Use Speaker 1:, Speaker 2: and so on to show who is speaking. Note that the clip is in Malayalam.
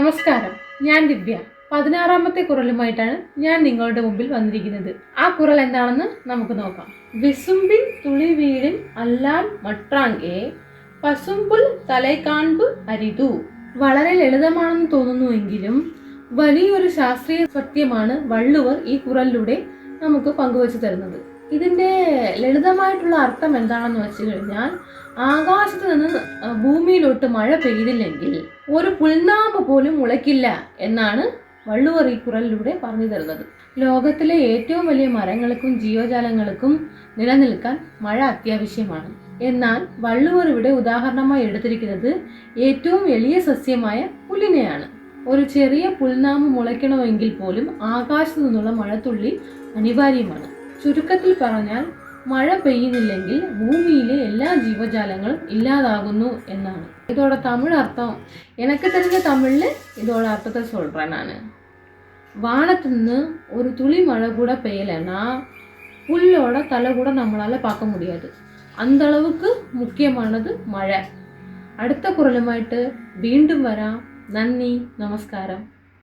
Speaker 1: നമസ്കാരം, ഞാൻ ദിവ്യ. 16ാമത്തെ കുറലുമായിട്ടാണ് ഞാൻ നിങ്ങളുടെ മുമ്പിൽ വന്നിരിക്കുന്നത്. ആ കുറൽ എന്താണെന്ന് നമുക്ക് നോക്കാം. വിസുമ്പിൻ തുളി വീടിൻ അല്ലാൻ മട്രാങ്കേ പസുമ്പുൽ തലൈക്കാൺപ് അരിതു. വളരെ ലളിതമാണെന്ന് തോന്നുന്നുവെങ്കിലും വലിയൊരു ശാസ്ത്രീയ സത്യമാണ് വള്ളുവർ ഈ കുറലിലൂടെ നമുക്ക് പങ്കുവച്ചു തരുന്നത്. ഇതിന്റെ ലളിതമായിട്ടുള്ള അർത്ഥം എന്താണെന്ന് വെച്ച് കഴിഞ്ഞാൽ, ആകാശത്ത് നിന്ന് ഭൂമിയിലോട്ട് മഴ പെയ്തില്ലെങ്കിൽ ഒരു പുൽനാമ്പ് പോലും മുളയ്ക്കില്ല എന്നാണ് വള്ളുവർ ഈ കുറലിലൂടെ പറഞ്ഞു തരുന്നത്. ലോകത്തിലെ ഏറ്റവും വലിയ മരങ്ങൾക്കും ജീവജാലങ്ങൾക്കും നിലനിൽക്കാൻ മഴ അത്യാവശ്യമാണ്. എന്നാൽ വള്ളുവർ ഇവിടെ ഉദാഹരണമായി എടുത്തിരിക്കുന്നത് ഏറ്റവും എളിയ സസ്യമായ പുല്ലിനെയാണ്. ഒരു ചെറിയ പുൽനാമ്പ് മുളയ്ക്കണമെങ്കിൽ പോലും ആകാശത്തു നിന്നുള്ള മഴത്തുള്ളി അനിവാര്യമാണ്. ചുരുക്കത്തിൽ പറഞ്ഞാൽ, മഴ പെയ്യുന്നില്ലെങ്കിൽ ഭൂമിയിലെ എല്ലാ ജീവജാലങ്ങളും ഇല്ലാതാകുന്നു എന്നാണ്. ഇതോടെ തമിഴ് അർത്ഥം എനിക്ക് தெரிஞ்ச தமிழ்ல இதோட அர்த்தத்தை சொல்றேன் நான். வானத்து നിന്ന് ஒரு துளி மழை கூட பெய்யலைன்னா புல்லோட தலை கூட நம்மளால பார்க்க முடியாது. அந்த அளவுக்கு முக்கியமானது மழை. അടുത്ത കുറലുമായിട്ട് വീണ്ടും വരാം. നന്ദി, നമസ്കാരം.